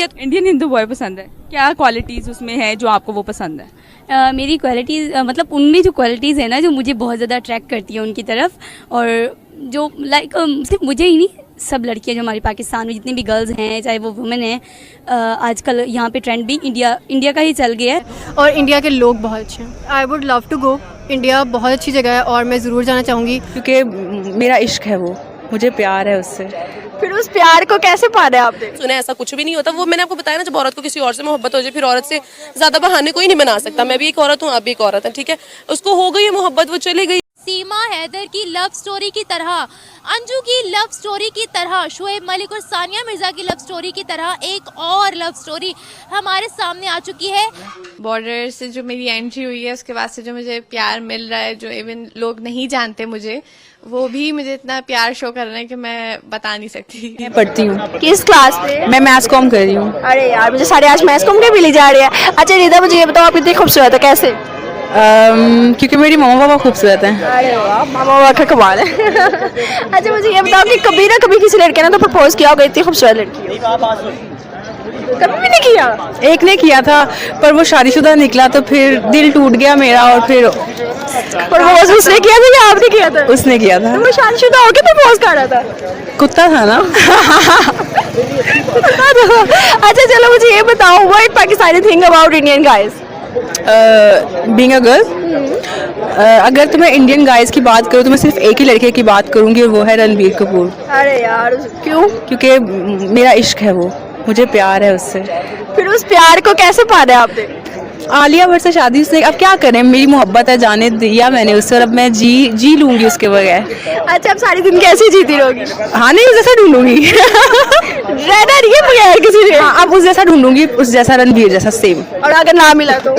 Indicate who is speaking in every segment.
Speaker 1: मुझे Indian Hindu boy पसंद है। क्या क्वालिटीज़ उसमें है जो आपको वो पसंद है?
Speaker 2: मेरी क्वालिटीज़ मतलब उनमें जो क्वालिटीज़ है ना जो मुझे बहुत ज़्यादा अट्रैक्ट करती है उनकी तरफ, और जो लाइक सिर्फ मुझे ही नहीं, सब लड़कियां जो हमारे पाकिस्तान में जितनी भी गर्ल्स हैं, चाहे वो वुमेन हैं, आजकल यहाँ पे ट्रेंड भी इंडिया का ही चल गया है।
Speaker 3: और इंडिया के लोग बहुत अच्छे हैं। I would love to go. India बहुत अच्छी जगह है और मैं ज़रूर जाना चाहूँगी।
Speaker 4: क्योंकि मेरा इश्क है, वो मुझे प्यार है उससे।
Speaker 3: फिर उस प्यार को कैसे पाना है आपने?
Speaker 5: सुना ऐसा कुछ भी नहीं होता। वो मैंने आपको बताया ना, जब औरत को किसी और से मोहब्बत हो जाए फिर औरत से ज़्यादा बहाने कोई नहीं बना सकता। मैं भी एक औरत हूँ, आप भी एक औरत है, ठीक है। उसको हो गई है मोहब्बत, वो चली गई।
Speaker 6: सीमा हैदर की लव स्टोरी की तरह, अंजू की लव स्टोरी की तरह, शोएब मलिक और सानिया मिर्जा की लव स्टोरी की तरह एक और लव स्टोरी हमारे सामने आ चुकी है।
Speaker 7: बॉर्डर से जो मेरी एंट्री हुई है उसके बाद से जो मुझे प्यार मिल रहा है, जो इवन लोग नहीं जानते मुझे, वो भी मुझे इतना प्यार शो कर रहे हैं कि मैं बता नहीं सकती।
Speaker 4: मैं पढ़ती हूँ।
Speaker 3: किस क्लास में?
Speaker 4: मैं मैथ्स कॉम कर रही हूँ।
Speaker 3: अरे यार, मुझे सारे आज मैथ्स कॉम के भी ले जा रहे हैं। अच्छा रिदा, मुझे ये बताओ आप इतनी खूबसूरत है कैसे?
Speaker 4: क्योंकि मेरी मम्मा पापा खूबसूरत हैं।
Speaker 3: अरे वाह, मामा बाबा का कमाल है। अच्छा मुझे ये बताओ कि कभी ना कभी किसी लड़के ने तो प्रपोज किया होगा, इतनी खूबसूरत लड़की हो। कभी भी नहीं किया?
Speaker 4: एक ने किया था पर वो शादीशुदा निकला, तो फिर दिल टूट गया मेरा। और फिर
Speaker 3: प्रपोज उसने किया था या आपने किया था?
Speaker 4: उसने किया था।
Speaker 3: तो वो शादीशुदा होके प्रपोज कर रहा था?
Speaker 4: कुत्ता था ना।
Speaker 3: अच्छा चलो मुझे ये बताओ, what Pakistani think about Indian guys?
Speaker 4: Being a girl, अगर तुम्हें इंडियन गाइज की बात करूँ तो मैं सिर्फ एक ही लड़के की बात करूँगी, और वो है रणबीर कपूर।
Speaker 3: अरे यार क्यों?
Speaker 4: क्योंकि मेरा इश्क है, वो मुझे प्यार है उससे।
Speaker 3: फिर उस प्यार को कैसे पाना है आपने?
Speaker 4: आलिया भट्ट से शादी उसने, अब क्या करें, मेरी मोहब्बत है, जाने दिया मैंने उससे, और अब मैं जी लूंगी उसके बगैर।
Speaker 3: अच्छा अब सारी दिन कैसे जीती रहोगी?
Speaker 4: हाँ नहीं, उस जैसा ढूंढूंगी।
Speaker 3: रहना नहीं है बगैर किसी ने।
Speaker 4: हाँ, अब उस जैसा ढूंढूंगी, उस जैसा रणबीर जैसा सेम।
Speaker 3: और अगर ना मिला तो?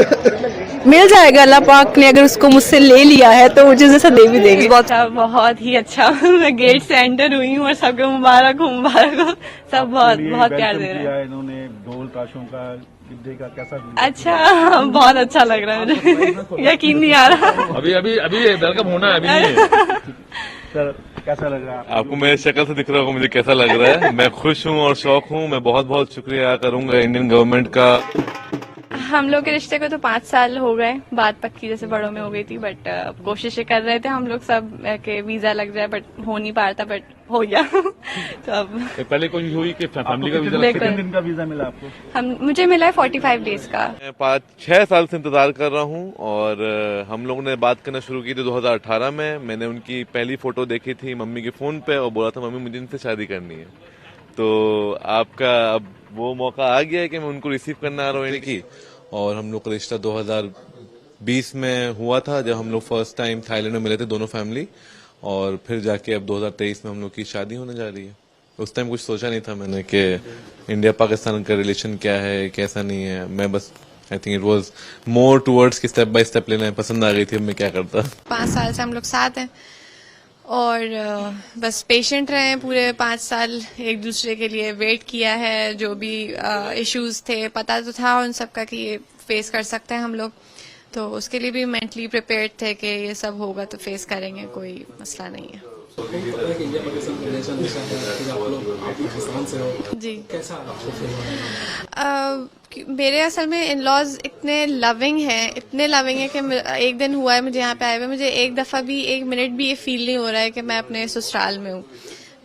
Speaker 4: मिल जाएगा, अल्लाह पाक ने अगर उसको मुझसे ले लिया है तो मुझे जैसा दे भी देगी।
Speaker 1: बहुत ही अच्छा। मैं गेट से एंटर हुई हूँ और सबको मुबारक हो, मुबारक हो। सब बहुत प्यार दे रहे हैं।
Speaker 8: इन्होंने ढोल ताशों का गिद्दे का कैसा?
Speaker 1: अच्छा, बहुत अच्छा लग रहा है मुझे। यकीन नहीं आ रहा।
Speaker 8: अभी वेलकम होना है, अभी नहीं है। सर कैसा लग रहा है
Speaker 9: आपको? मेरे शक्ल से दिख रहा होगा मुझे कैसा लग रहा है। मैं खुश हूँ और शौक हूँ। मैं बहुत बहुत शुक्रिया करूंगा इंडियन गवर्नमेंट का।
Speaker 7: हम लोग के रिश्ते को तो 5 साल हो गए, बात पक्की जैसे बड़ों में हो गई थी, बट कोशिशें कर रहे थे हम लोग सब के वीजा लग जाए, बट हो नहीं पा रहा था, बट हो गया। तो अब
Speaker 9: पहले कोशिश हुई कि फैमिली का वीजा।
Speaker 8: कितने दिन का वीजा मिला आपको?
Speaker 7: मुझे मिला है 45 डेज का।
Speaker 9: मैं 5-6 साल से इंतजार कर रहा हूँ, और हम लोगों ने बात करना शुरू की थी 2018 में। मैंने उनकी पहली फोटो देखी थी मम्मी के फोन पे और बोला था मम्मी मुझे इनसे शादी करनी है। तो आपका अब वो मौका आ गया है कि मैं उनको रिसीव करना आ रहा हूँ इनकी। और हम लोग का रिश्ता 2020 में हुआ था, जब हम लोग फर्स्ट टाइम थाईलैंड में मिले थे दोनों फैमिली, और फिर जाके अब 2023 में हम लोग की शादी होने जा रही है। उस टाइम कुछ सोचा नहीं था मैंने कि इंडिया पाकिस्तान का रिलेशन क्या है कैसा नहीं है। मैं बस I think it was more towards कि स्टेप बाय स्टेप लेना पसंद आ गई थी, अब मैं क्या करता।
Speaker 7: 5 साल से हम लोग साथ हैं और बस पेशेंट रहे हैं पूरे 5 साल, एक दूसरे के लिए वेट किया है। जो भी इश्यूज थे पता तो था उन सब का कि ये फेस कर सकते हैं हम लोग, तो उसके लिए भी मेंटली प्रिपेयर्ड थे कि ये सब होगा तो फेस करेंगे, कोई मसला नहीं है। जी मेरे असल में इन लॉज इतने लविंग हैं कि एक दिन हुआ है मुझे यहाँ पे आए हुए, मुझे एक दफ़ा भी 1 मिनट भी ये फील नहीं हो रहा है कि मैं अपने ससुराल में हूँ।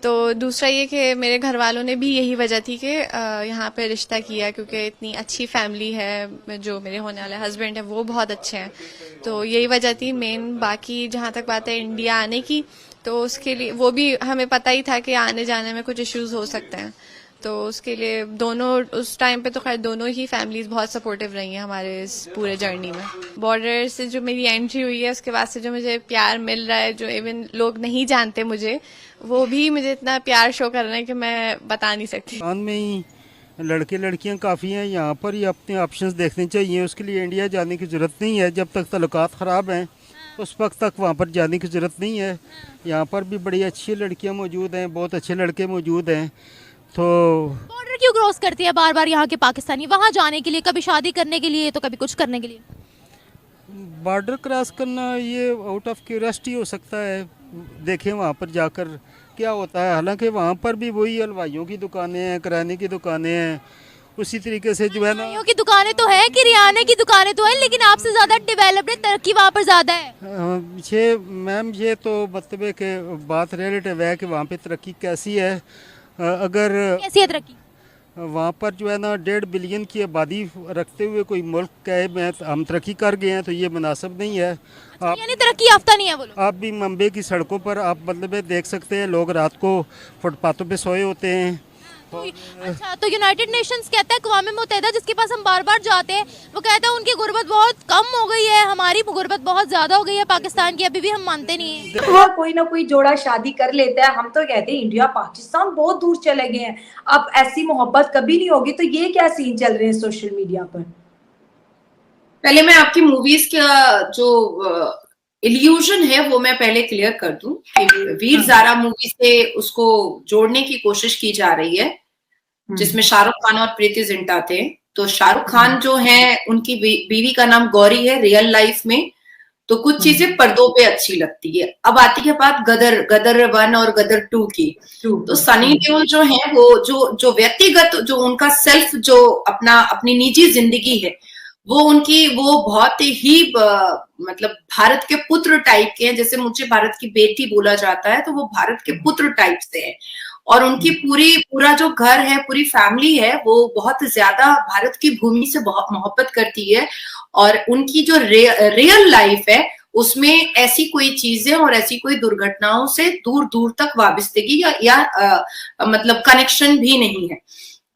Speaker 7: तो दूसरा ये कि मेरे घर वालों ने भी यही वजह थी कि यहाँ पे रिश्ता किया, क्योंकि इतनी अच्छी फैमिली है, जो मेरे होने वाले हस्बैंड है वो बहुत अच्छे हैं, तो यही वजह थी मेन। बाकी जहाँ तक बात है इंडिया आने की, तो उसके लिए वो भी हमें पता ही था कि आने जाने में कुछ इश्यूज हो सकते हैं, तो उसके लिए दोनों उस टाइम पे तो खैर दोनों ही फैमिलीज बहुत सपोर्टिव रही हैं हमारे इस पूरे जर्नी में। बॉर्डर से जो मेरी एंट्री हुई है उसके बाद से जो मुझे प्यार मिल रहा है, जो इवन लोग नहीं जानते मुझे, वो भी मुझे इतना प्यार शो कर रहे हैं कि मैं बता नहीं सकती।
Speaker 10: में ही लड़के लड़कियां काफ़ी हैं, यहाँ पर ही अपने ऑप्शंस देखने चाहिए। उसके लिए इंडिया जाने की ज़रूरत नहीं है, जब तक तल्लुकात ख़राब हैं उस वक्त तक वहाँ पर जाने की ज़रूरत नहीं है। यहाँ पर भी बड़ी अच्छी लड़कियाँ मौजूद हैं, बहुत अच्छे लड़के मौजूद हैं। तो
Speaker 6: बॉर्डर क्यों क्रॉस करती है बार बार यहाँ के पाकिस्तानी वहाँ जाने के लिए, कभी शादी करने के लिए तो कभी कुछ करने के लिए?
Speaker 10: बॉर्डर क्रॉस करना ये आउट ऑफ क्यूरियोसिटी हो सकता है, देखें वहाँ पर जाकर क्या होता है। हालांकि वहाँ पर भी वही हलवाइयों की दुकानें हैं, किराने की दुकानें हैं, उसी तरीके से जो है ना
Speaker 6: की दुकानें तो है, किरियाने की दुकानें तो है, लेकिन आपसे ज्यादा डेवलप्ड है, तरक्की वहाँ पर ज्यादा है।
Speaker 10: ये मैम ये तो मतलब है कि बात रिलेटिव है कि वहाँ पे तरक्की कैसी है। अगर
Speaker 6: कैसी है तरक्की?
Speaker 10: वहाँ पर जो है ना 1.5 बिलियन की आबादी रखते हुए कोई मुल्क कहे मैं हम तरक्की कर गए हैं तो ये मुनासिब नहीं है। आप
Speaker 6: यानी तरक्की याफ्ता नहीं है वो लोग।
Speaker 10: आप भी मुंबई की सड़कों पर आप मतलब देख सकते हैं, लोग रात को फुटपाथों पे सोए होते हैं।
Speaker 6: अच्छा, तो यूनाइटेड नेशंस कहता है, अक़वाम मुत्तहिदा जिसके पास हम बार बार जाते हैं, वो कहता है उनकी गुर्बत बहुत कम हो गई है, हमारी गुर्बत बहुत ज्यादा हो गई है पाकिस्तान की, अभी भी हम मानते नहीं है।
Speaker 11: वो कोई ना कोई जोड़ा शादी कर लेता है, हम तो कहते हैं इंडिया पाकिस्तान बहुत दूर चले गए हैं, अब ऐसी मोहब्बत कभी नहीं होगी। तो ये क्या सीन चल रहे हैं सोशल मीडिया पर?
Speaker 12: पहले मैं आपकी मूवीज का जो इल्यूजन है वो मैं पहले क्लियर कर दूं कि वीर ज़ारा मूवी से उसको जोड़ने की कोशिश की जा रही है, जिसमें शाहरुख खान और प्रीति जिंटा थे। तो शाहरुख खान जो है उनकी बीवी का नाम गौरी है रियल लाइफ में, तो कुछ चीजें पर्दों पे अच्छी लगती है। अब आती है बात गदर 1 और गदर 2 की। तो सनी देओल जो है वो जो व्यक्तिगत जो उनका सेल्फ जो अपनी निजी जिंदगी है वो बहुत ही मतलब भारत के पुत्र टाइप के हैं। जैसे मुझे भारत की बेटी बोला जाता है तो वो भारत के पुत्र टाइप से है, और उनकी पूरा जो घर है, पूरी फैमिली है, वो बहुत ज्यादा भारत की भूमि से बहुत मोहब्बत करती है। और उनकी जो रियल लाइफ है उसमें ऐसी कोई चीजें और ऐसी कोई दुर्घटनाओं से दूर दूर तक वाबस्तगी या मतलब कनेक्शन भी नहीं है।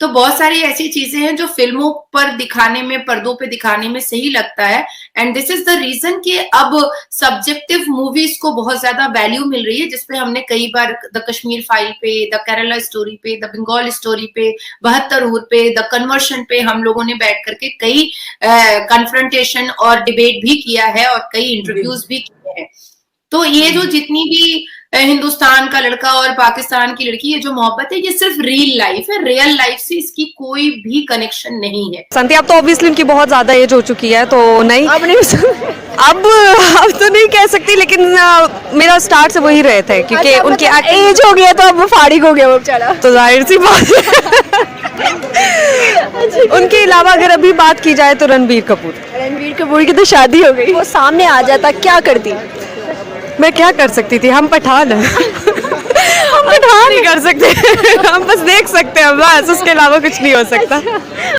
Speaker 12: तो बहुत सारी ऐसी चीजें हैं जो फिल्मों पर दिखाने में, पर्दों पे दिखाने में सही लगता है। And this is the reason कि अब सब्जेक्टिव मूवीज को बहुत ज्यादा वैल्यू मिल रही है, जिसपे हमने कई बार द कश्मीर फाइल पे, द केरला स्टोरी पे, द बंगाल स्टोरी पे, 72 हूर पे, द कन्वर्शन पे हम लोगों ने बैठ करके कई कन्फ्रंटेशन और डिबेट भी किया है और कई इंटरव्यूज भी किए हैं। तो ये जो जितनी भी हिंदुस्तान का लड़का और पाकिस्तान की लड़की, ये जो मोहब्बत है ये सिर्फ रियल लाइफ है, रियल लाइफ से इसकी कोई भी कनेक्शन नहीं है।
Speaker 4: संती अब तो ऑब्वियसली उनकी बहुत ज्यादा एज हो चुकी है तो नहीं, अब तो नहीं कह सकती, लेकिन मेरा स्टार्ट से वही रहे थे क्योंकि
Speaker 3: अच्छा,
Speaker 4: उनकी
Speaker 3: एज हो गया तो अब वो फारिग हो गया वो बेचारा,
Speaker 4: तो जाहिर सी बात है। उनके अलावा अगर अभी बात की जाए तो रणबीर कपूर की तो शादी हो गई,
Speaker 3: वो सामने आ जाता क्या करती?
Speaker 4: मैं क्या कर सकती थी, हम पठान हैं। हम पठान नहीं कर सकते। हम बस देख सकते हैं, बस उसके अलावा कुछ नहीं हो सकता।